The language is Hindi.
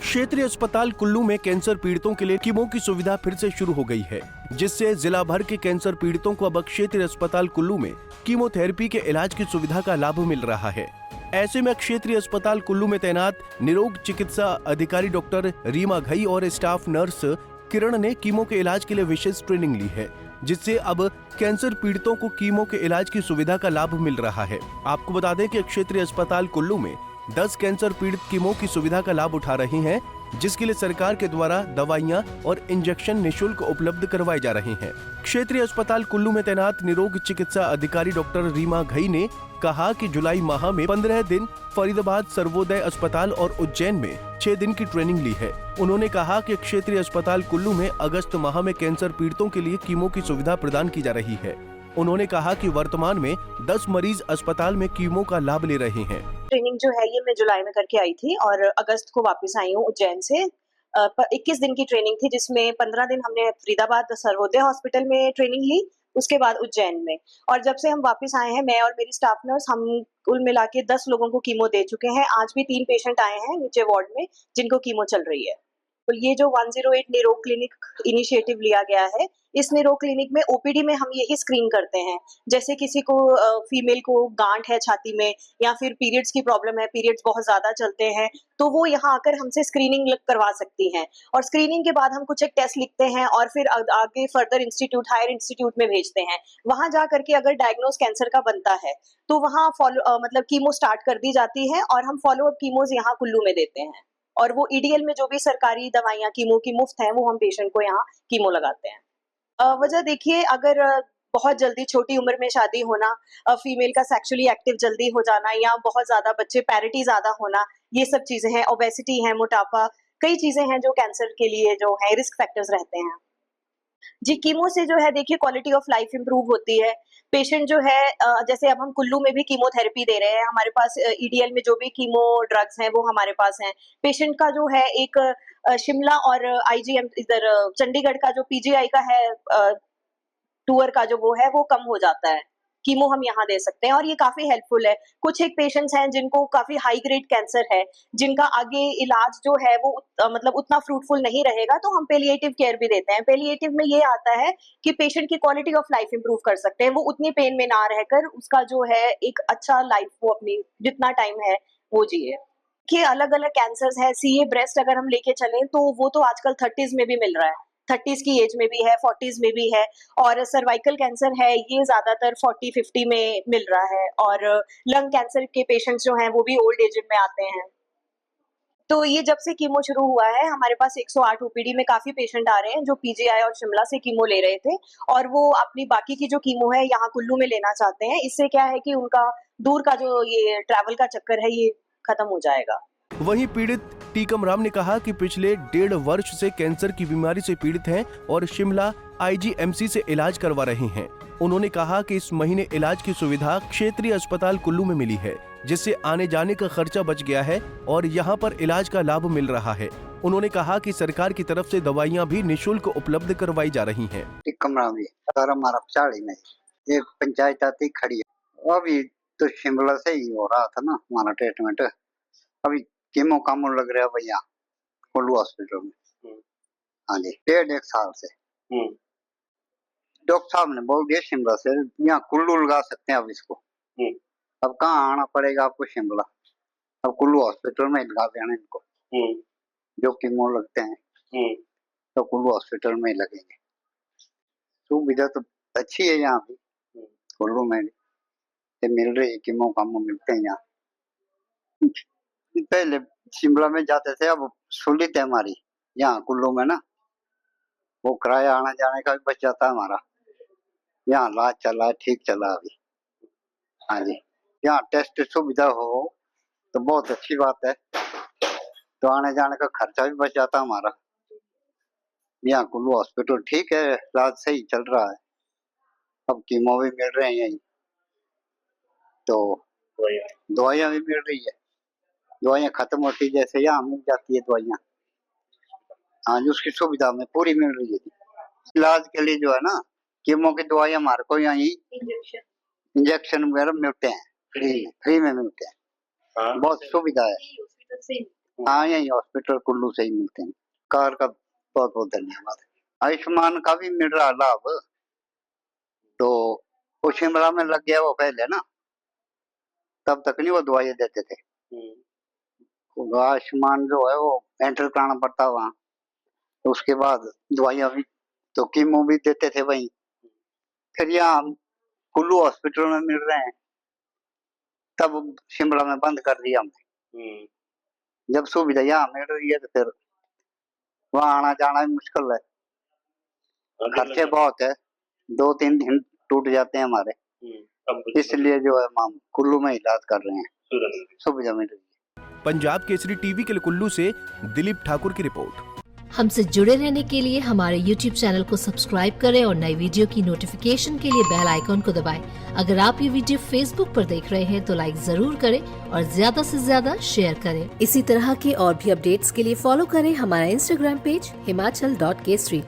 क्षेत्रीय अस्पताल कुल्लू में कैंसर पीड़ितों के लिए कीमो की सुविधा फिर से शुरू हो गई है, जिससे जिला भर के कैंसर पीड़ितों को अब क्षेत्रीय अस्पताल कुल्लू में कीमोथेरेपी के इलाज की सुविधा का लाभ मिल रहा है। ऐसे में क्षेत्रीय अस्पताल कुल्लू में तैनात निरोग चिकित्सा अधिकारी डॉक्टर रीमा घई और स्टाफ नर्स किरण ने कीमो के इलाज के लिए विशेष ट्रेनिंग ली है, जिससे अब कैंसर पीड़ितों को कीमो के इलाज की सुविधा का लाभ मिल रहा है। आपको बता दें कि क्षेत्रीय अस्पताल कुल्लू में 10 कैंसर पीड़ित कीमो की सुविधा का लाभ उठा रहे हैं, जिसके लिए सरकार के द्वारा दवाइयां और इंजेक्शन निशुल्क उपलब्ध करवाए जा रहे हैं। क्षेत्रीय अस्पताल कुल्लू में तैनात निरोग चिकित्सा अधिकारी डॉक्टर रीमा घई ने कहा कि जुलाई माह में 15 दिन फरीदाबाद सर्वोदय अस्पताल और उज्जैन में 6 दिन की ट्रेनिंग ली है। उन्होंने कहा कि क्षेत्रीय अस्पताल कुल्लू में अगस्त माह में कैंसर पीड़ितों के लिए कीमो की सुविधा प्रदान की जा रही है। उन्होंने कहा कि वर्तमान में 10 मरीज अस्पताल में कीमो का लाभ ले रहे हैं। ट्रेनिंग जो है ये मैं जुलाई में करके आई थी और अगस्त को वापस आई हूँ उज्जैन से। 21 दिन की ट्रेनिंग थी, जिसमें 15 दिन हमने फरीदाबाद सर्वोदय हॉस्पिटल में ट्रेनिंग ली, उसके बाद उज्जैन में। और जब से हम वापस आए हैं, मैं और मेरी स्टाफ नर्स, हम कुल मिला के 10 लोगों को कीमो दे चुके हैं। आज भी 3 पेशेंट आए हैं नीचे वार्ड में जिनको कीमो चल रही है। तो ये जो 108 निरोग क्लिनिक इनिशिएटिव लिया गया है, इस निरोग क्लिनिक में ओपीडी में हम यही स्क्रीन करते हैं। जैसे किसी को फीमेल को गांठ है छाती में, या फिर पीरियड्स की प्रॉब्लम है, पीरियड्स बहुत ज्यादा चलते हैं, तो वो यहाँ आकर हमसे स्क्रीनिंग करवा सकती हैं। और स्क्रीनिंग के बाद हम कुछ एक टेस्ट लिखते हैं और फिर आगे फर्दर इंस्टीट्यूट, हायर इंस्टीट्यूट में भेजते हैं। वहां जा करके अगर डायग्नोज कैंसर का बनता है तो वहाँ मतलब कीमो स्टार्ट कर दी जाती है और हम फॉलो अप कीमोज यहाँ कुल्लू में देते हैं। और वो ईडीएल में जो भी सरकारी दवाइयाँ कीमो की मुफ्त हैं, वो हम पेशेंट को यहाँ कीमो लगाते हैं। वजह देखिए, अगर बहुत जल्दी छोटी उम्र में शादी होना, फीमेल का सेक्सुअली एक्टिव जल्दी हो जाना, या बहुत ज्यादा बच्चे पैरिटी ज्यादा होना, ये सब चीजें हैं। ओबेसिटी है, मोटापा, कई चीजें हैं जो कैंसर के लिए जो है रिस्क फैक्टर्स रहते हैं। जी, कीमो से जो है देखिए क्वालिटी ऑफ लाइफ इंप्रूव होती है। पेशेंट जो है जैसे अब हम कुल्लू में भी कीमोथेरेपी दे रहे हैं, हमारे पास ईडीएल में जो भी कीमो ड्रग्स हैं वो हमारे पास हैं। पेशेंट का जो है एक शिमला और आईजीएम इधर चंडीगढ़ का जो पीजीआई का है टूर का जो वो है वो कम हो जाता है। कीमो हम यहाँ दे सकते हैं और ये काफी हेल्पफुल है। कुछ एक पेशेंट्स हैं जिनको काफी हाई ग्रेड कैंसर है, जिनका आगे इलाज जो है वो मतलब उतना फ्रूटफुल नहीं रहेगा, तो हम पेलिएटिव केयर भी देते हैं। पेलिएटिव में ये आता है कि पेशेंट की क्वालिटी ऑफ लाइफ इंप्रूव कर सकते हैं, वो उतनी पेन में ना रहकर उसका जो है एक अच्छा लाइफ वो अपनी जितना टाइम है वो जिए। कि अलग अलग कैंसर्स है, सीए ब्रेस्ट अगर हम लेके चलें तो वो तो आजकल 30s में भी मिल रहा है, 30s की एज में भी है, 40s में भी है। और सर्वाइकल कैंसर है, ये ज्यादातर 40-50 में मिल रहा है। और लंग कैंसर के पेशेंट्स जो हैं वो भी ओल्ड एज में आते हैं। तो ये जब से कीमो शुरू हुआ है, हमारे पास 108 ओपीडी में काफी पेशेंट आ रहे हैं जो पीजीआई और शिमला से कीमो ले रहे थे, और वो अपनी बाकी की जो कीमो है यहाँ कुल्लू में लेना चाहते हैं। इससे क्या है कि उनका दूर का जो ये ट्रैवल का चक्कर है ये खत्म हो जाएगा। वहीं पीड़ित टीकम राम ने कहा कि पिछले 1.5 वर्ष से कैंसर की बीमारी से पीड़ित हैं और शिमला आईजीएमसी से इलाज करवा रहे हैं। उन्होंने कहा कि इस महीने इलाज की सुविधा क्षेत्रीय अस्पताल कुल्लू में मिली है, जिससे आने जाने का खर्चा बच गया है और यहाँ पर इलाज का लाभ मिल रहा है। उन्होंने कहा कि सरकार की तरफ से दवाइयाँ भी निःशुल्क उपलब्ध करवाई जा रही हैं। टीकम राम जी, हमारा पचाड़ी में एक पंचायत आती खड़ी है। अभी तो शिमला से ही हो रहा था ना हमारा ट्रीटमेंट। अभी कीमो कामो लग रहा है भैया कुल्लू हॉस्पिटल में। हाँ जी, 1.5 साल से डॉक्टर साहब ने बोल दिया शिमला से यहाँ कुल्लू लगा सकते हैं अब इसको। अब कहाँ आना पड़ेगा आपको शिमला, अब कुल्लू हॉस्पिटल में लगा देना इनको। जो कीमो लगते हैं तो कुल्लू हॉस्पिटल में लगेंगे। सुविधा तो अच्छी है यहाँ भी कुल्लू में मिल रही है, कीमो कामो मिलते हैं यहाँ। पहले शिमला में जाते थे, अब सुविधा है हमारी यहाँ कुल्लू में ना, वो किराया आना जाने का भी बच जाता है हमारा। यहाँ इलाज चला है, ठीक चला अभी। हाँ जी, यहाँ टेस्ट सुविधा हो तो बहुत अच्छी बात है, तो आने जाने का खर्चा भी बच जाता हमारा। यहाँ कुल्लू हॉस्पिटल ठीक है, इलाज सही चल रहा है। अब कीमो भी मिल रहे हैं यहीं, तो दवाइयाँ भी मिल रही है। दवाइयाँ खत्म होती जैसे यहाँ मिल जाती है दवाइयाँ। हाँ जी, उसकी सुविधा में पूरी मिल रही है। इलाज के लिए जो है ना, कीमो की दवाइयाँ हमारे को यहाँ इंजेक्शन वगैरह मिलते हैं, फ्री में मिलते हैं। बहुत सुविधा है। हाँ यही हॉस्पिटल कुल्लू से ही मिलते हैं। कार का बहुत बहुत धन्यवाद। आयुष्मान का भी मिल रहा लाभ, तो वो शिमला में लग गया वो पहले ना, तब तक नहीं वो दवाइयाँ देते थे। वो आयुष्मान जो है वो एंटर कराना पड़ता वहाँ, तो उसके बाद दवाइयाँ भी तो कीमो भी देते थे वहीं। फिर यहाँ कुल्लू हॉस्पिटल में मिल रहे हैं, तब शिमला में बंद कर दिया हमने। जब सुविधा यहाँ मिल रही है तो फिर वहाँ आना जाना भी मुश्किल है, खर्चे बहुत है, 2-3 दिन टूट जाते हैं हमारे, इसलिए जो है हम कुल्लू में इलाज कर रहे हैं, सुविधा मिल रही है। पंजाब केसरी टीवी के लिए कुल्लू से दिलीप ठाकुर की रिपोर्ट। हमसे जुड़े रहने के लिए हमारे YouTube चैनल को सब्सक्राइब करें और नई वीडियो की नोटिफिकेशन के लिए बेल आइकॉन को दबाएं। अगर आप ये वीडियो Facebook पर देख रहे हैं तो लाइक जरूर करें और ज्यादा से ज्यादा शेयर करें। इसी तरह के और भी अपडेट्स के लिए फॉलो करें हमारा Instagram पेज himachal.kesri।